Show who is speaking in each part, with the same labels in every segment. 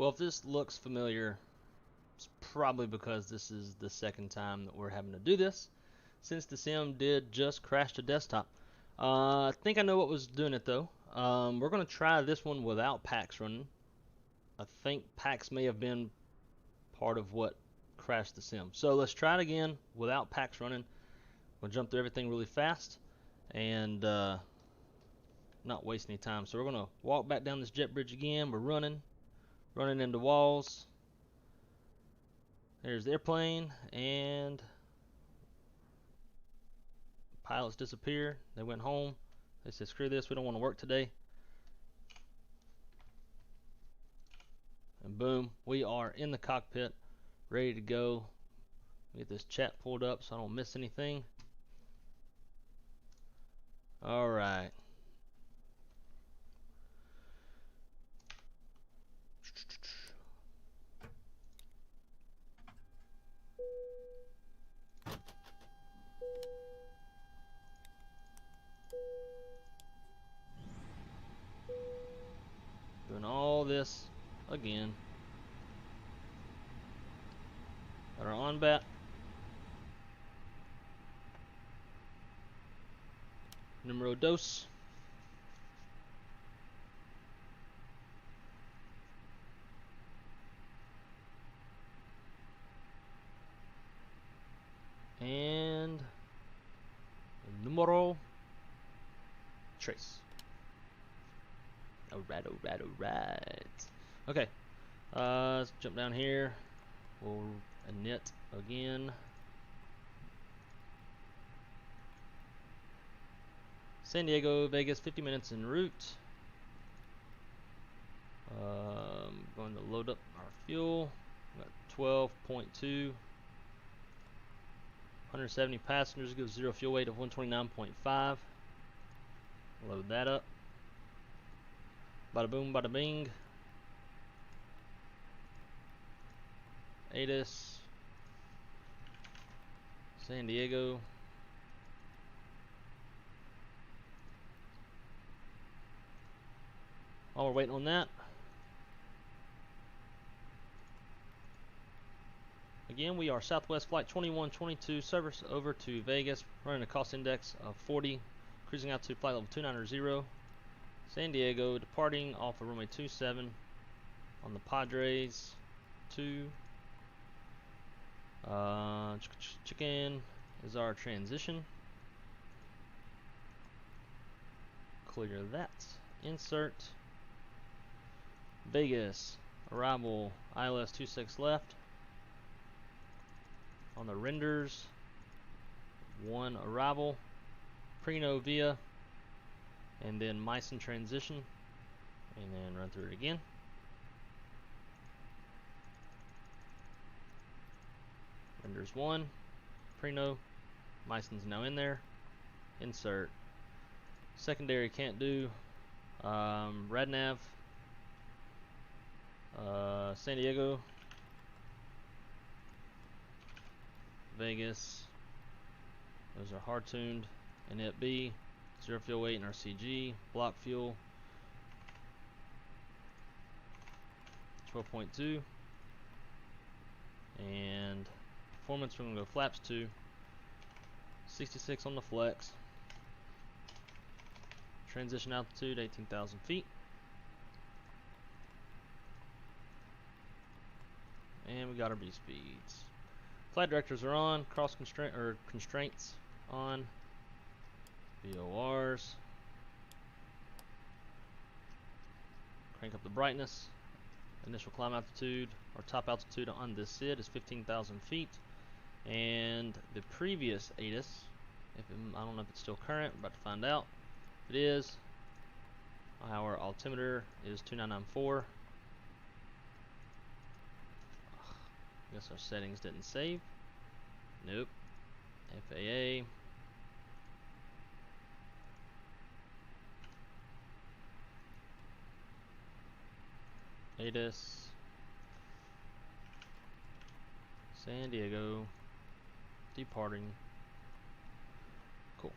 Speaker 1: Well, if this looks familiar, it's probably because this is the second time that we're having to do this, since the sim did just crash the desktop. I think I know what was doing it though. We're going to try this one without packs running. I think packs may have been part of what crashed the sim. So let's try it again without packs running. We'll jump through everything really fast and not waste any time. So we're going to walk back down this jet bridge again. We're running into walls. There's the airplane, and pilots disappear. They went home. They said, screw this, we don't want to work today. And boom, we are in the cockpit, ready to go. Get this chat pulled up so I don't miss anything. All right. Doing all this again. Got our on bat. Numero dos. And numero tres. Alright. Okay. Let's jump down here. We'll init again. San Diego, Vegas, 50 minutes en route. Going to load up our fuel. Got 12.2. 170 passengers, gives zero fuel weight of 129.5. Load that up. Bada boom, bada bing. Addons, San Diego. While we're waiting on that, again, we are Southwest Flight 2122, service over to Vegas, running a cost index of 40, cruising out to flight level 290, San Diego, departing off of runway 27 on the Padres 2. Chicken is our transition. Clear that. Insert. Vegas, arrival, ILS 26 left. On the renders, 1 arrival, Preno via, and then Meissen transition, and then run through it again. Renders 1, Preno, Meissen's now in there. Insert. Secondary can't do. Radnav, San Diego, Vegas, those are hard tuned, and it B, 0 fuel weight in RCG, block fuel, 12.2, and performance we're going to go flaps 2, 66 on the flex, transition altitude 18,000 feet. And we got our B speeds. Flight directors are on. Cross constraint or constraints on. VORs. Crank up the brightness. Initial climb altitude or top altitude on this SID is 15,000 feet. And the previous Addons, I don't know if it's still current, we're about to find out. If it is, our altimeter is 2994. Guess our settings didn't save. Nope. FAA. Addons. San Diego. Departing. Cool.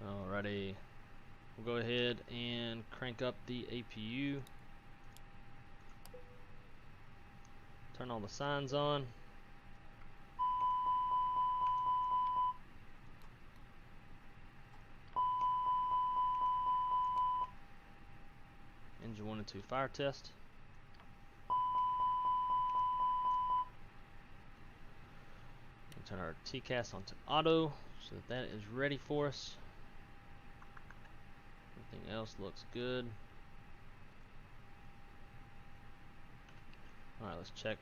Speaker 1: Alrighty. We'll go ahead and crank up the APU. Turn all the signs on. Engine 1 and 2 fire test. Turn our TCAS onto auto so that is ready for us. Everything else looks good. Alright, let's check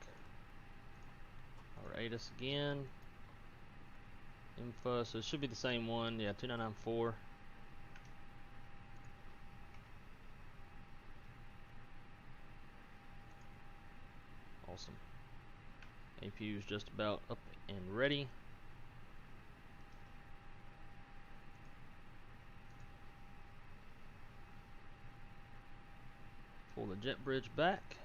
Speaker 1: our Addons again. Info, so it should be the same one. Yeah, 2994. Awesome. APU is just about up and ready. Pull the jet bridge back.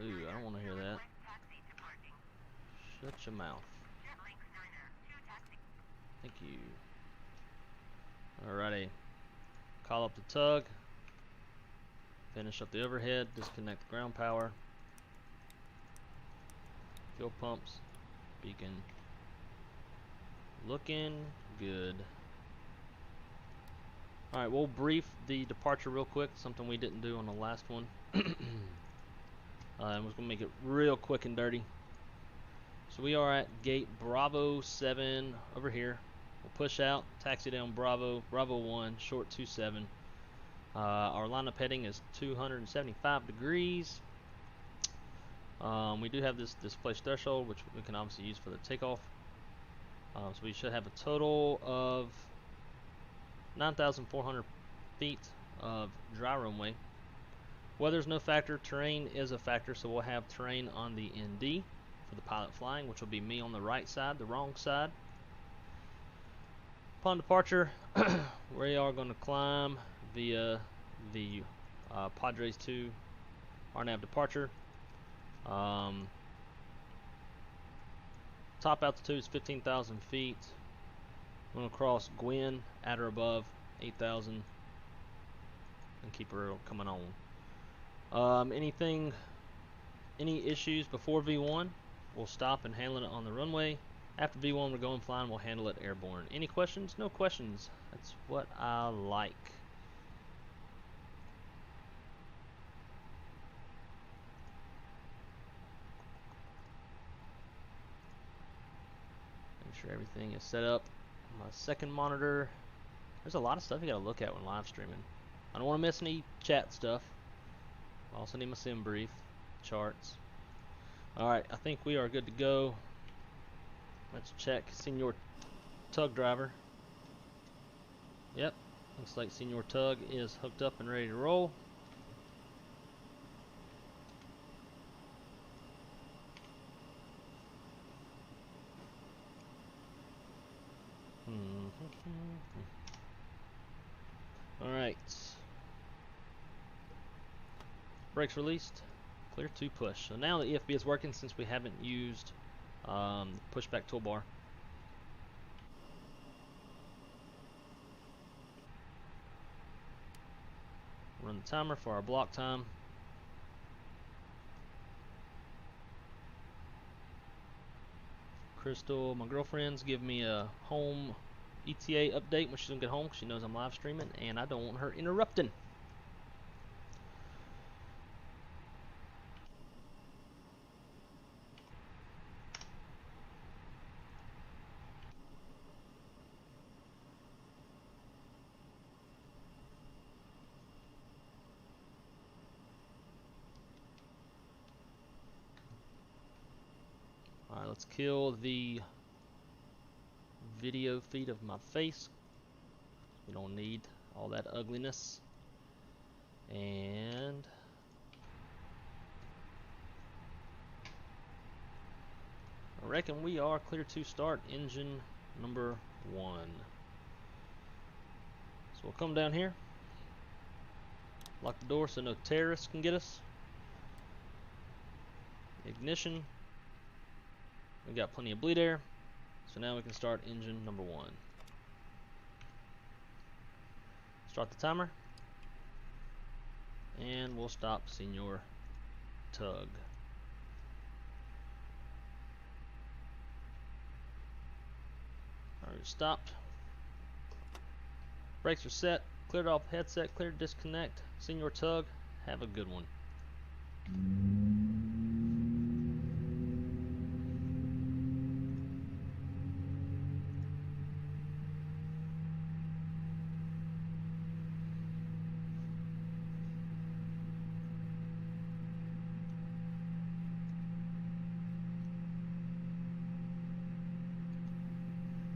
Speaker 1: Ooh, I don't want to hear that. Shut your mouth. Thank you. Alrighty. Call up the tug. Finish up the overhead. Disconnect the ground power. Fuel pumps. Beacon. Looking good. Alright, we'll brief the departure real quick. Something we didn't do on the last one. And we're going to make it real quick and dirty. So we are at gate Bravo 7 over here. We'll push out, taxi down Bravo 1, short 27. Our line of heading is 275 degrees. We do have this displaced threshold, which we can obviously use for the takeoff. So we should have a total of 9,400 feet of dry runway. Weather's no factor, terrain is a factor, so we'll have terrain on the ND for the pilot flying, which will be me on the right side, the wrong side. Upon departure, we are going to climb via the Padres 2 RNAV departure. Top altitude is 15,000 feet. We're going to cross Gwen at or above 8,000 and keep her coming on. Any issues before V1, we'll stop and handle it on the runway. After V1, we're going flying, we'll handle it airborne. Any questions? No questions. That's what I like. Make sure everything is set up. My second monitor. There's a lot of stuff you gotta look at when live streaming. I don't want to miss any chat stuff. I also need my sim brief, charts. Alright, I think we are good to go. Let's check Senior Tug Driver. Yep, looks like Senior Tug is hooked up and ready to roll. Alright. Brakes released. Clear to push. So now the EFB is working since we haven't used pushback toolbar. Run the timer for our block time. Crystal, my girlfriend's give me a home ETA update when she's gonna get home. She knows I'm live streaming and I don't want her interrupting. Alright, let's kill the video feed of my face. We don't need all that ugliness. And I reckon we are clear to start engine number 1. So we'll come down here, lock the door so no terrorists can get us. Ignition. We got plenty of bleed air, so now we can start engine number 1. Start the timer, and we'll stop Senior Tug. Alright, stopped. Brakes are set. Cleared off headset. Cleared disconnect. Senior Tug, have a good one.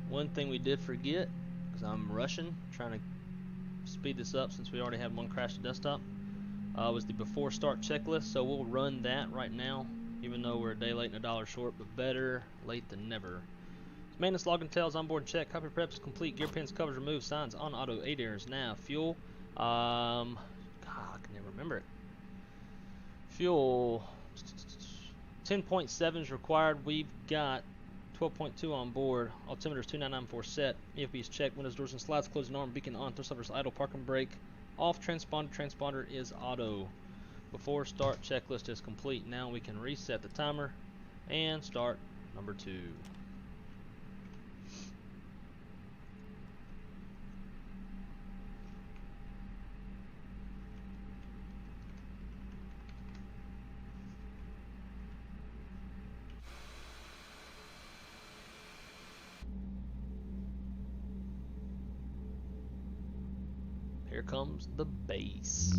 Speaker 1: One thing we did forget, because I'm rushing, trying to speed this up since we already had one crash to desktop, was the before start checklist. So we'll run that right now, even though we're a day late and $1 short, but better late than never. Maintenance login tells onboard check, copy preps complete, gear pins covers removed, signs on auto, ADAIRs now. Fuel, God, I can never remember it. Fuel, 10.7 is required. We've got 12.2 on board. Altimeter is 2994 set. EFB is checked. Windows, doors, and slides closed. Arm beacon on. Thrust levers idle. Park and brake off. Transponder. Transponder is auto. Before start checklist is complete. Now we can reset the timer and start number 2. Here comes the bass.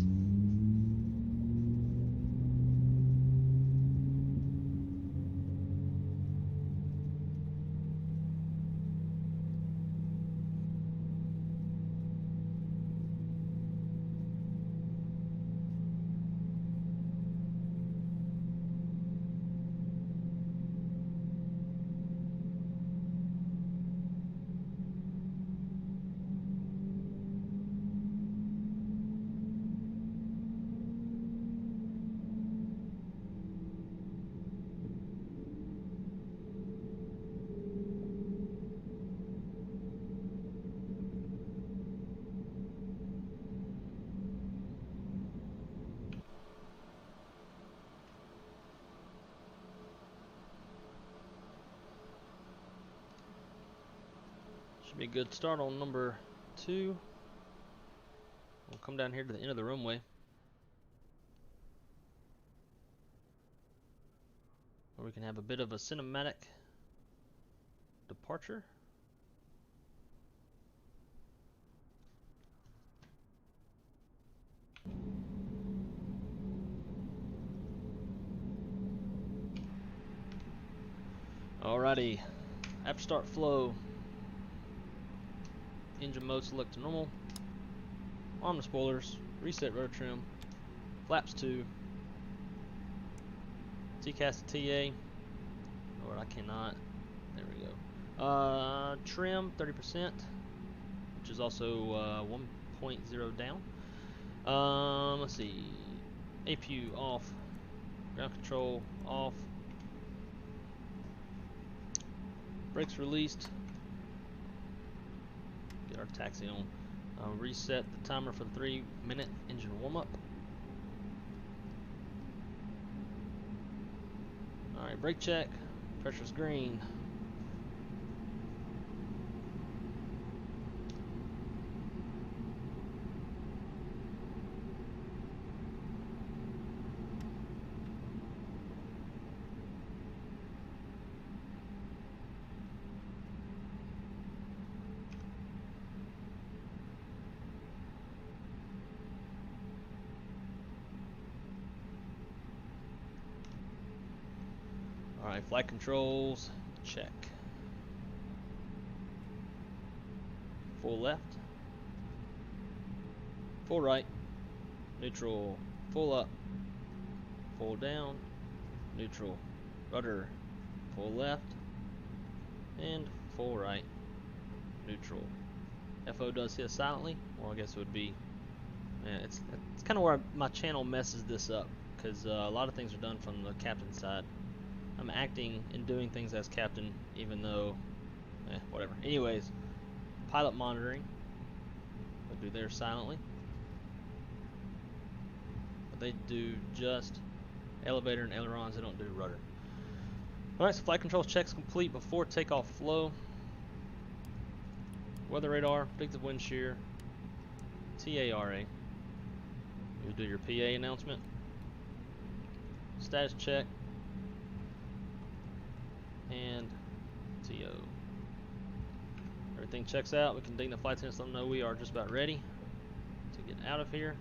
Speaker 1: Should be a good start on number 2. We'll come down here to the end of the runway, where we can have a bit of a cinematic departure. Alrighty, after start flow, engine mode select to normal, arm the spoilers, reset rudder trim, flaps 2, TCAS to TA, or I cannot, there we go, trim 30%, which is also 1.0 down, let's see, APU off, ground control off, brakes released, get our taxi on, reset the timer for the 3-minute engine warm-up. Alright, brake check, pressure's green. Alright, flight controls, check. Full left, full right, neutral, full up, full down, neutral, rudder, full left, and full right, neutral. FO does hit silently, or I guess it would be, yeah, it's kind of where my channel messes this up, because a lot of things are done from the captain's side. I'm acting and doing things as captain, even though, whatever. Anyways, pilot monitoring, they'll do theirs silently, but they do just elevator and ailerons, they don't do rudder. Alright, so flight controls checks complete before takeoff flow. Weather radar, predictive wind shear, TARA. You do your PA announcement. Status check. And TO. Everything checks out. We can ding the flight attendants, let them know we are just about ready to get out of here.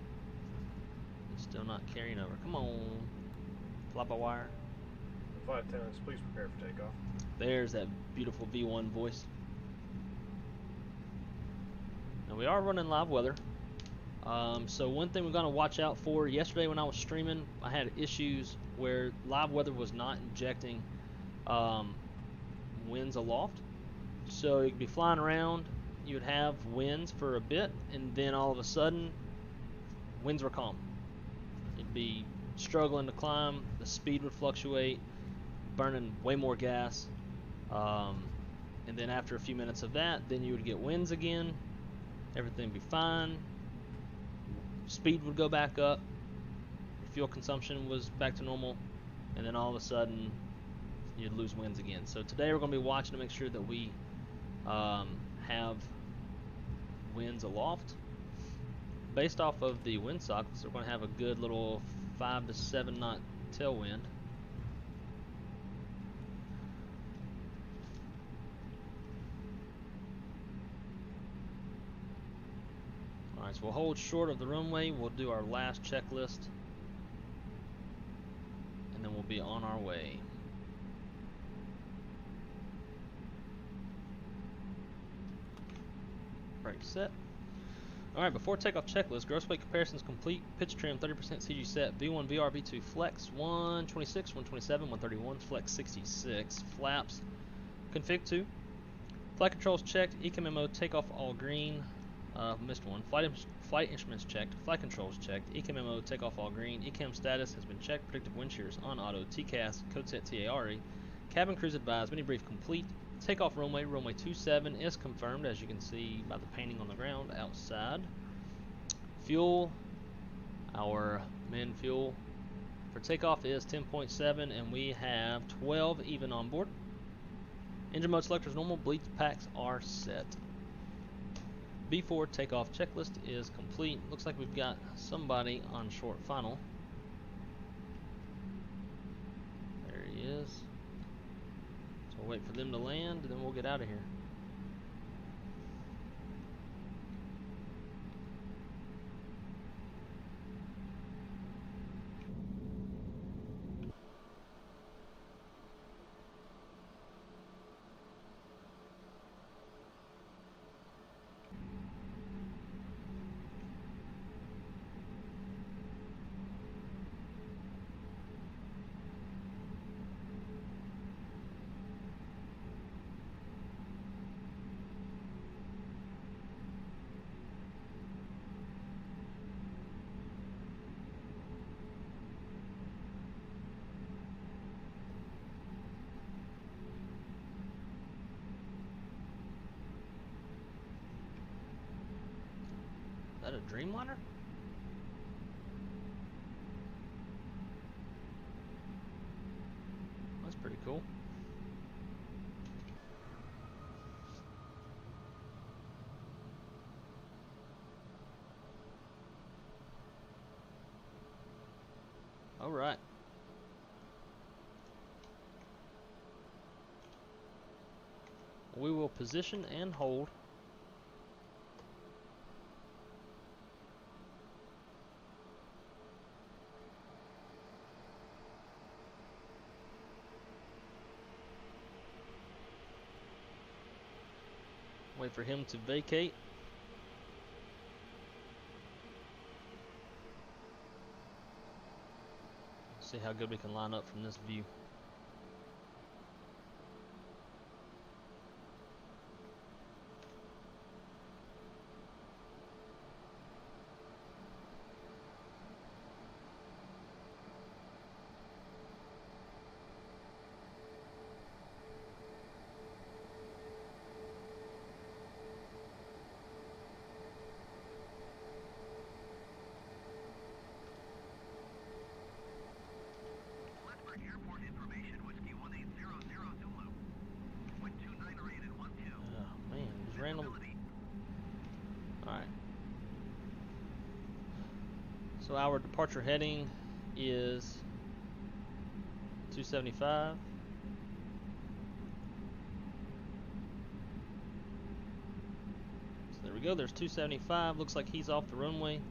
Speaker 1: It's still not carrying over. Come on. Flop a wire.
Speaker 2: Flight attendants, please prepare for takeoff.
Speaker 1: There's that beautiful V1 voice. Now we are running live weather. So one thing we're going to watch out for, yesterday when I was streaming, I had issues where live weather was not injecting winds aloft. So you could be flying around, you would have winds for a bit, and then all of a sudden winds were calm. You'd be struggling to climb, the speed would fluctuate, burning way more gas, and then after a few minutes of that, then you would get winds again, everything would be fine, speed would go back up, your fuel consumption was back to normal, and then all of a sudden you'd lose winds again. So today we're going to be watching to make sure that we have winds aloft. Based off of the wind sockets, we're going to have a good little 5 to 7 knot tailwind. Alright, so we'll hold short of the runway, we'll do our last checklist, and then we'll be on our way. Brake set. Alright, before takeoff checklist, gross weight comparisons complete, pitch trim 30% CG set, V1, VR, V2 flex, 126, 127, 131, flex 66, flaps, config 2, flight controls checked, ECMMO takeoff all green, missed one, flight instruments checked, flight controls checked, ECMMO takeoff all green, ECAM status has been checked, predictive wind shears on auto, TCAS, code set TARE, cabin cruise advised, mini brief complete, takeoff runway 27 is confirmed, as you can see by the painting on the ground outside. Fuel, our min fuel for takeoff is 10.7, and we have 12 even on board. Engine mode selector is normal, bleed packs are set. B4 takeoff checklist is complete. Looks like we've got somebody on short final. There he is. So we'll wait for them to land and then we'll get out of here. Is that a Dreamliner? That's pretty cool. All right. We will position and hold. Wait for him to vacate. See how good we can line up from this view. Random. Alright. So our departure heading is 275. So there we go, there's 275. Looks like he's off the runway.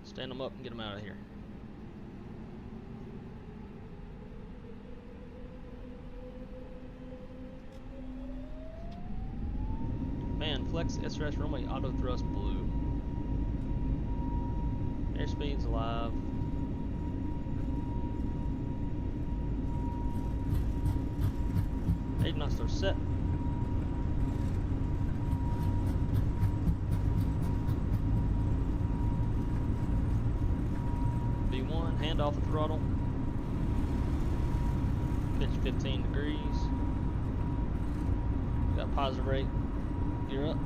Speaker 1: Stand him up and get him out of here. Flex SRS runway auto thrust blue. Airspeed's alive. Addon knots are set. B1, hand off the throttle. Pitch 15 degrees. Got positive rate. Gear up.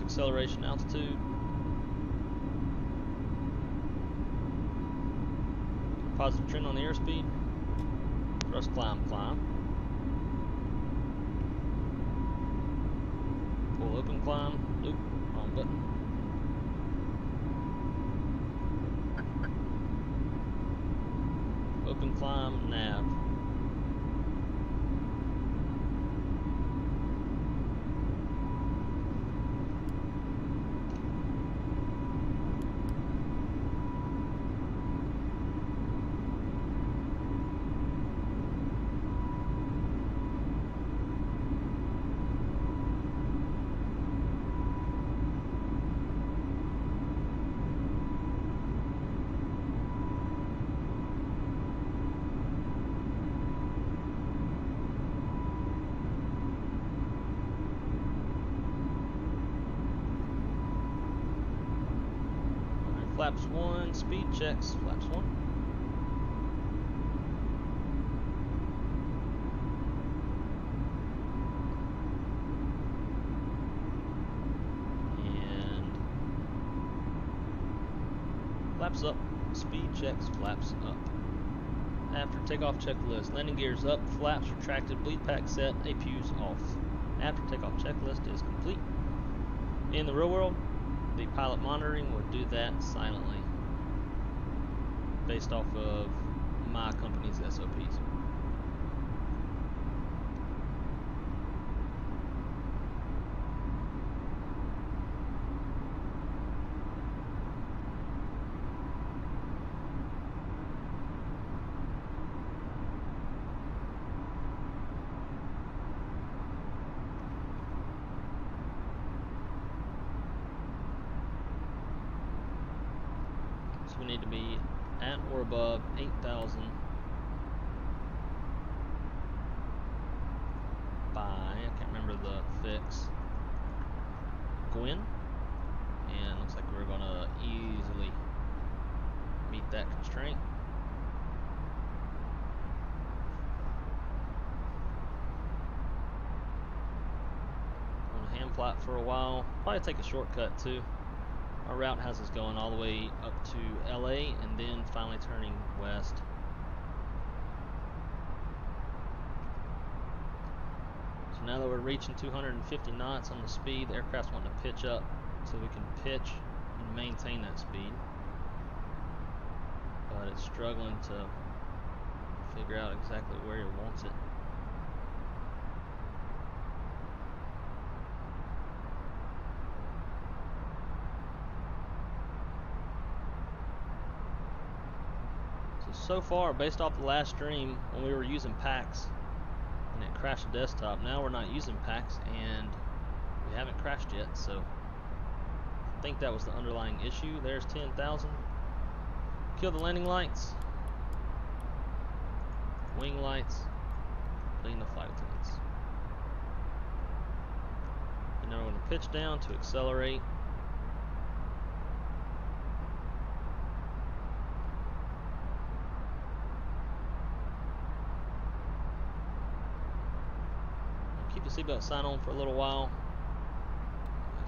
Speaker 1: Acceleration, altitude. Positive trend on the airspeed. Thrust climb. Pull open climb. Nope, wrong button. Open climb, nav. flaps 1, speed checks, flaps 1. And flaps up, speed checks, flaps up. After takeoff checklist, landing gears up, flaps retracted, bleed pack set, APUs off. After takeoff checklist is complete. In the real world, the pilot monitoring would do that silently based off of my company's SOPs. We need to be at or above 8,000 by, I can't remember the fix, Gwyn, and looks like we're gonna easily meet that constraint. On a hand flat for a while, probably take a shortcut too. Our route has us going all the way up to LA and then finally turning west. So now that we're reaching 250 knots on the speed, the aircraft's wanting to pitch up so we can pitch and maintain that speed. But it's struggling to figure out exactly where it wants it. So far, based off the last stream, when we were using packs and it crashed the desktop, now we're not using packs and we haven't crashed yet, so I think that was the underlying issue. There's 10,000. Kill the landing lights, wing lights, clean the flight attendants. And now we're going to pitch down to accelerate. The seatbelt sign on for a little while.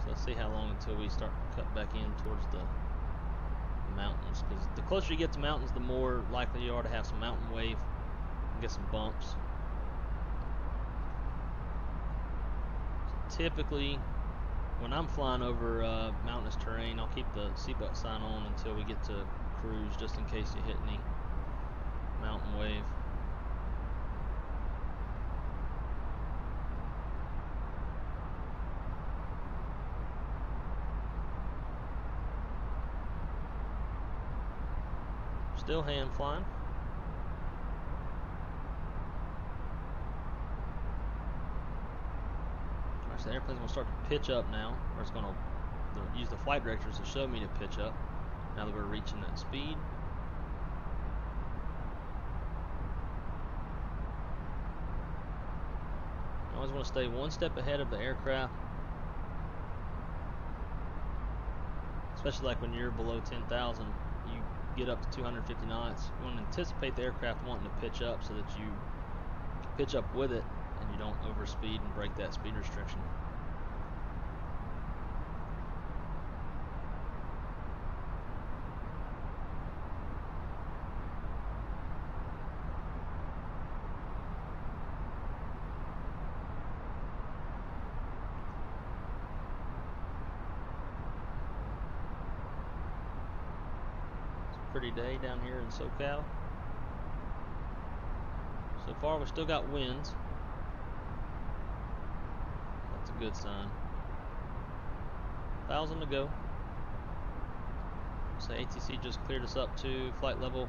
Speaker 1: So let's see how long until we start to cut back in towards the mountains, because the closer you get to mountains, the more likely you are to have some mountain wave and get some bumps. So typically when I'm flying over mountainous terrain, I'll keep the seatbelt sign on until we get to cruise, just in case you hit any mountain wave. Still hand flying. Alright, so the airplane's going to start to pitch up now, or it's going to use the flight directors to show me to pitch up now that we're reaching that speed. You always want to stay one step ahead of the aircraft, especially like when you're below 10,000. You get up to 250 knots, you want to anticipate the aircraft wanting to pitch up so that you pitch up with it and you don't overspeed and break that speed restriction. Pretty day down here in SoCal. So far we still got winds. That's a good sign. 1,000 to go. So ATC just cleared us up to flight level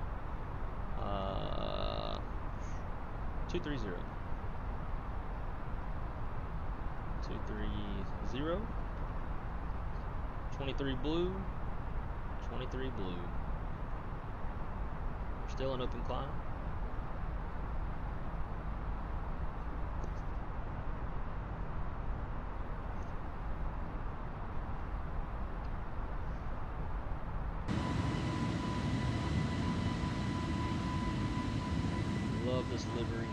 Speaker 1: 230. 230. 23 blue. 23 blue. Still an open climb. love this livery.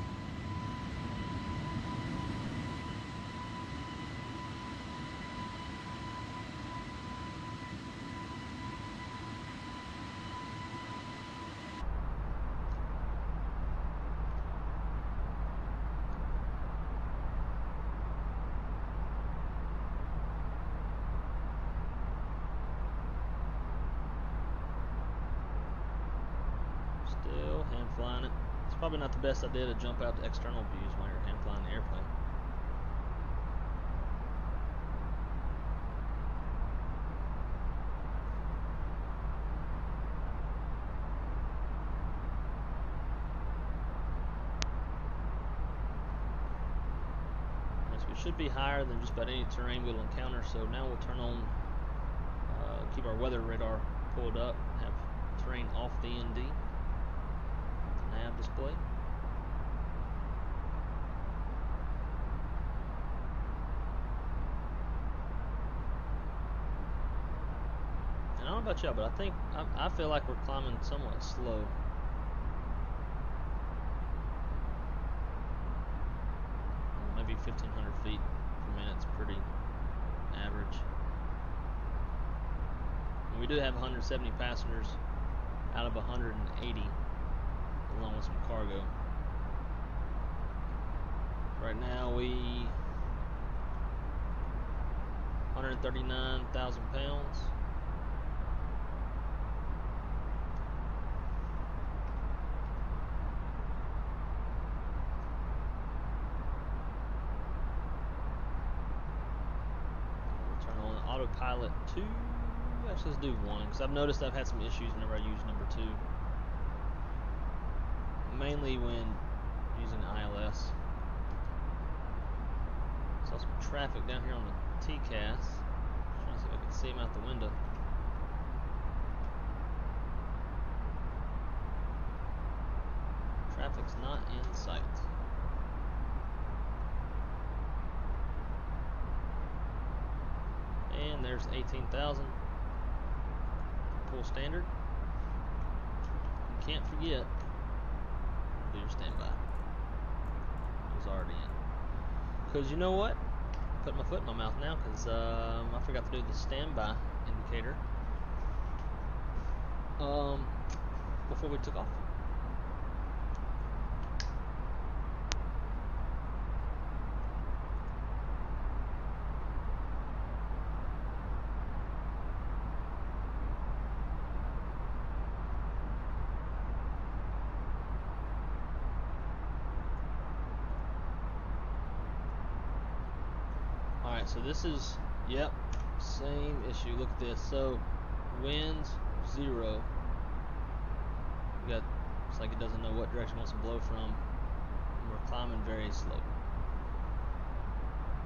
Speaker 1: Still hand flying it. It's probably not the best idea to jump out to external views while you're hand flying the airplane. Yes, we should be higher than just about any terrain we'll encounter, so now we'll turn on, keep our weather radar pulled up, have terrain off the ND. Nav display. And I don't know about y'all, but I feel like we're climbing somewhat slow. Maybe 1,500 feet per minute's pretty average. And we do have 170 passengers out of 180. Along with some cargo. Right now 139,000 pounds. We'll turn on autopilot 2. Actually, let's do 1 because I've noticed I've had some issues whenever I use number 2. Mainly when using ILS. Saw some traffic down here on the TCAS. Trying to see if I can see him out the window. Traffic's not in sight. And there's 18,000. Full standard. You can't forget. Do your standby. It was already in. Because you know what? Put my foot in my mouth now because I forgot to do the standby indicator before we took off. Alright, so this is, yep, same issue. Look at this. So, winds, 0. We got, it's like it doesn't know what direction it wants to blow from. And we're climbing very slow.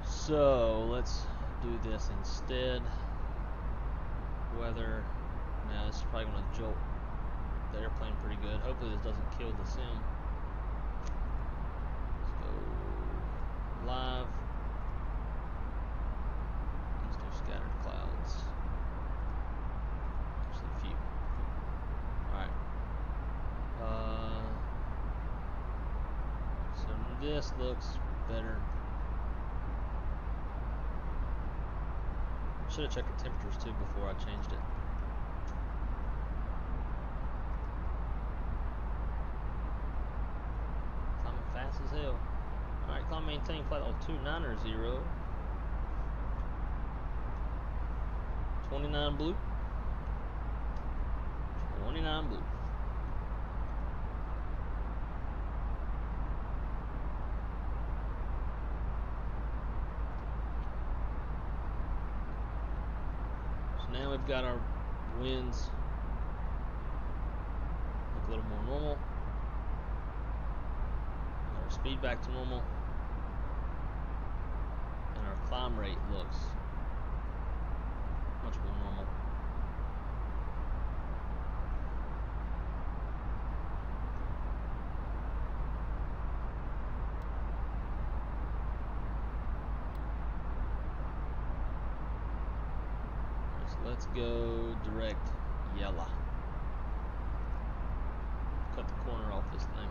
Speaker 1: So, let's do this instead. Weather, now this is probably going to jolt the airplane pretty good. Hopefully this doesn't kill the sim. Let's go live. Scattered clouds. Actually a few. Alright. So this looks better. Should have checked the temperatures too before I changed it. Climbing fast as hell. Alright, climb maintain flight level 290. 29 blue. 29 blue. So now we've got our winds look a little more normal. Our speed back to normal. And our climb rate looks much more normal. So let's go direct yellow. Cut the corner off this thing.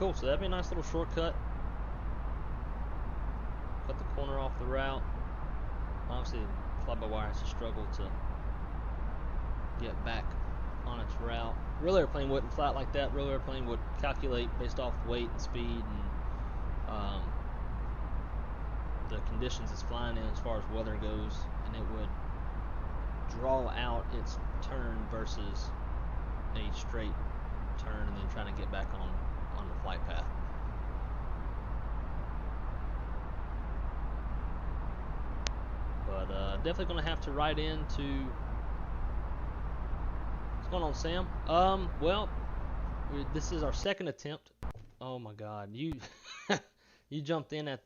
Speaker 1: Cool, so that'd be a nice little shortcut. Cut the corner off the route. Obviously, fly-by-wire has to struggle to get back on its route. Real airplane wouldn't fly it like that. Real airplane would calculate based off weight and speed and the conditions it's flying in as far as weather goes, and it would draw out its turn versus a straight turn and then trying to get back on the flight path. But definitely going to have to write into... What's going on, Sam? Well, this is our second attempt. Oh my God, you you jumped in at...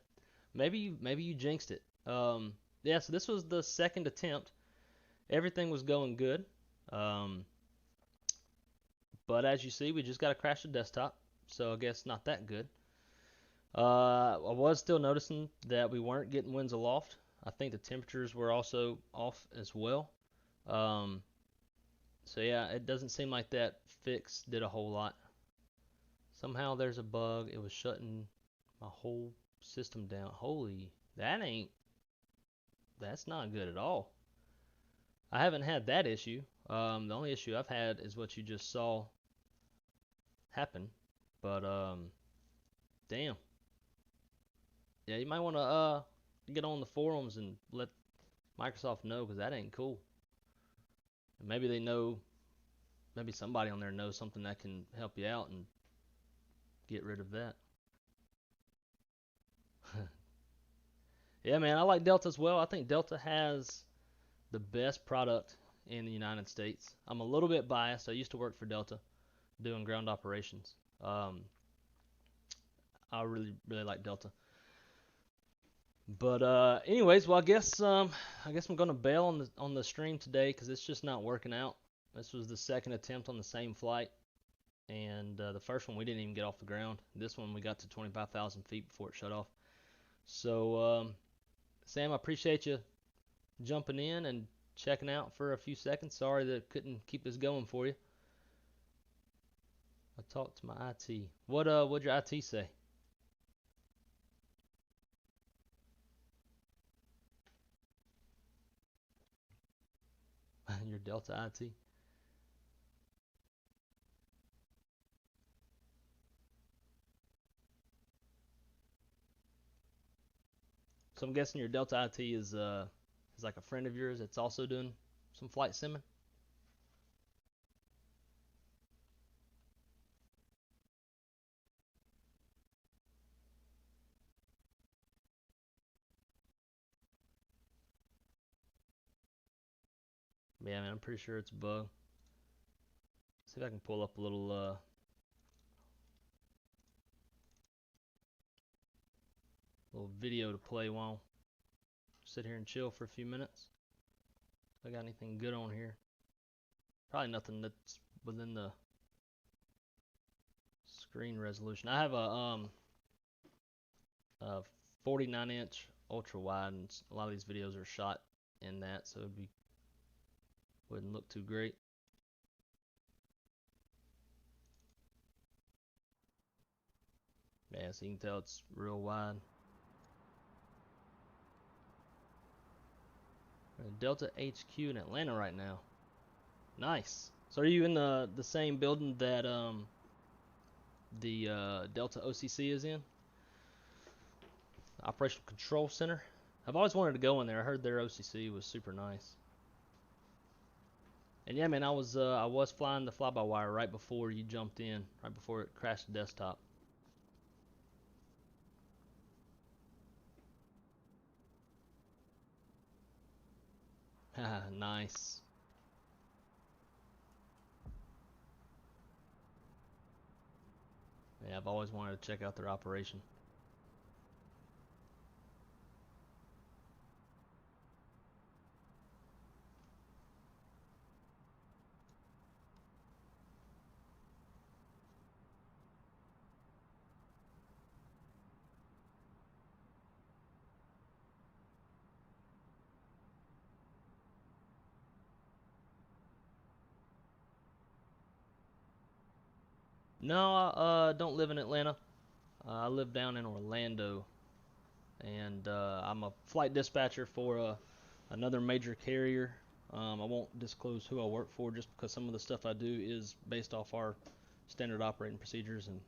Speaker 1: Maybe you jinxed it. Yeah, so this was the second attempt. Everything was going good. But as you see, we just got to crash the desktop. So I guess not that good. I was still noticing that we weren't getting winds aloft. I think the temperatures were also off as well. So yeah, it doesn't seem like that fix did a whole lot. Somehow there's a bug. It was shutting my whole system down. Holy, that's not good at all. I haven't had that issue. The only issue I've had is what you just saw happen. But damn. Yeah, you might want to get on the forums and let Microsoft know, because that ain't cool. And maybe they know, maybe somebody on there knows something that can help you out and get rid of that. Yeah, man, I like Delta as well. I think Delta has the best product in the United States. I'm a little bit biased. I used to work for Delta doing ground operations. I really like Delta. But anyways, well, I guess I'm gonna bail on the stream today because it's just not working out. This was the second attempt on the same flight, and the first one we didn't even get off the ground. This one we got to 25,000 feet before it shut off. So Sam, I appreciate you jumping in and checking out for a few seconds. Sorry that I couldn't keep this going for you. I talked to my IT. What'd your IT say? Your Delta IT? So I'm guessing your Delta IT is like a friend of yours that's also doing some flight simming? Yeah, man, I'm pretty sure it's a bug. See if I can pull up a little video to play while I sit here and chill for a few minutes. If I got anything good on here. Probably nothing that's within the screen resolution. I have a 49-inch ultra wide, and a lot of these videos are shot in that, so wouldn't look too great. Yeah, so you can tell it's real wide. Delta HQ in Atlanta right now. Nice. So are you in the same building that the Delta OCC is in? Operational Control Center. I've always wanted to go in there. I heard their OCC was super nice. And yeah, man, I was flying the fly-by-wire right before you jumped in, right before it crashed the desktop. Nice. Yeah, I've always wanted to check out their operation. No, I don't live in Atlanta. I live down in Orlando, and I'm a flight dispatcher for another major carrier. I won't disclose who I work for just because some of the stuff I do is based off our standard operating procedures, and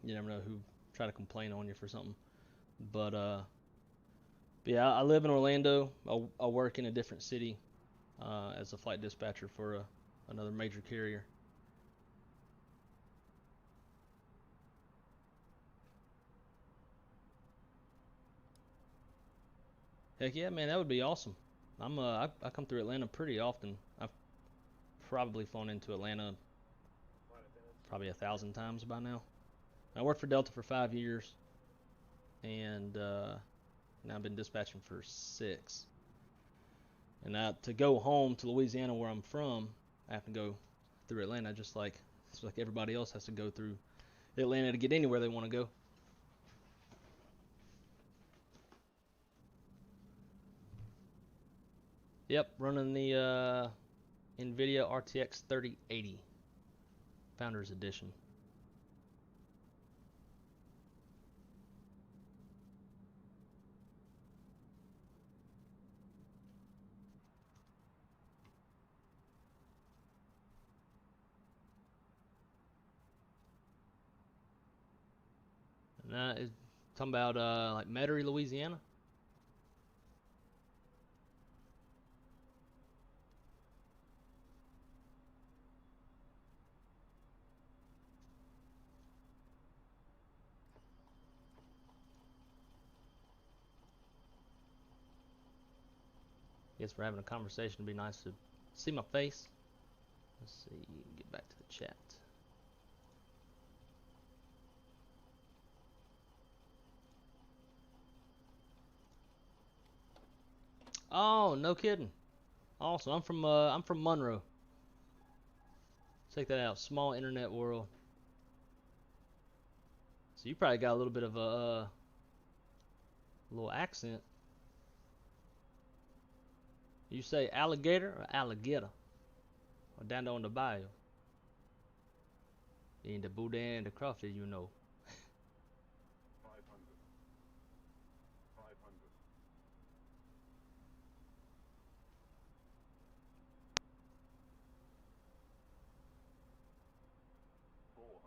Speaker 1: you never know who try to complain on you for something. But yeah, I live in Orlando. I work in a different city as a flight dispatcher for another major carrier. Heck yeah, man, that would be awesome. I come through Atlanta pretty often. I've probably flown into Atlanta probably 1,000 times by now. I worked for Delta for 5 years, and now I've been dispatching for 6. And now to go home to Louisiana, where I'm from, I have to go through Atlanta, just like everybody else has to go through Atlanta to get anywhere they want to go. Yep, running the NVIDIA RTX 3080 Founders Edition. And that is talking about like Metairie, Louisiana. Guess we're having a conversation. It'd be nice to see my face. Let's see, get back to the chat. Oh, no kidding. Awesome. I'm from Monroe. Check that out. Small internet world. So you probably got a little bit of a little accent. You say alligator or alligator? Or down there on the bayou? In the boudin and the crawfish, you know.
Speaker 2: 500. 500. 400.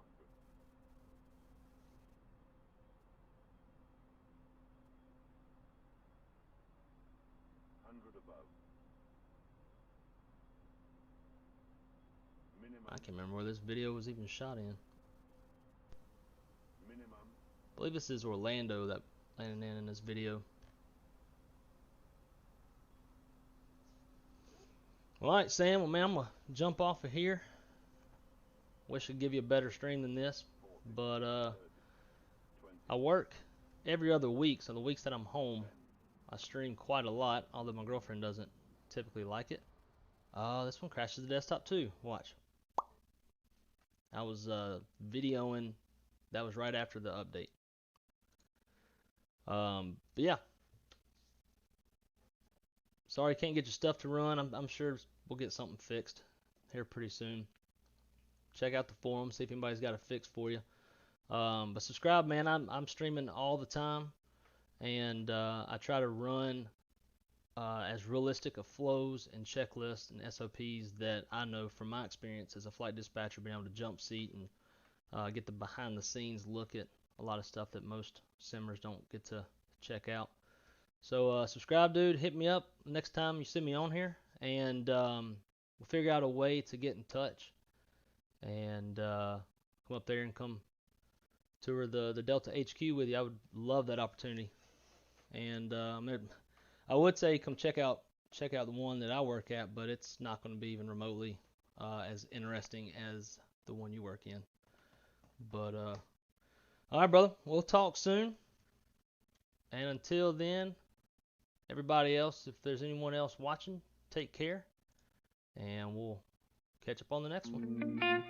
Speaker 2: 100 above. Minimum.
Speaker 1: I can't remember where this video was even shot in.
Speaker 2: Minimum.
Speaker 1: I believe this is Orlando that landed in this video. Alright, Sam, well, man, I'm going to jump off of here. Wish I'd give you a better stream than this, but I work every other week, so the weeks that I'm home, I stream quite a lot, although my girlfriend doesn't typically like it. This one crashes the desktop too. Watch. I was videoing. That was right after the update. But yeah. Sorry, can't get your stuff to run. I'm sure we'll get something fixed here pretty soon. Check out the forum, see if anybody's got a fix for you. But subscribe, man. I'm streaming all the time, and I try to run as realistic of flows and checklists and SOPs that I know from my experience as a flight dispatcher, being able to jump seat and get the behind the scenes look at a lot of stuff that most simmers don't get to check out. So subscribe, dude. Hit me up next time you see me on here, and we'll figure out a way to get in touch and come up there and come tour the Delta HQ with you. I would love that opportunity. And I would say come check out the one that I work at, but it's not going to be even remotely as interesting as the one you work in. But all right, brother, we'll talk soon. And until then, everybody else, if there's anyone else watching, take care, and we'll catch up on the next one.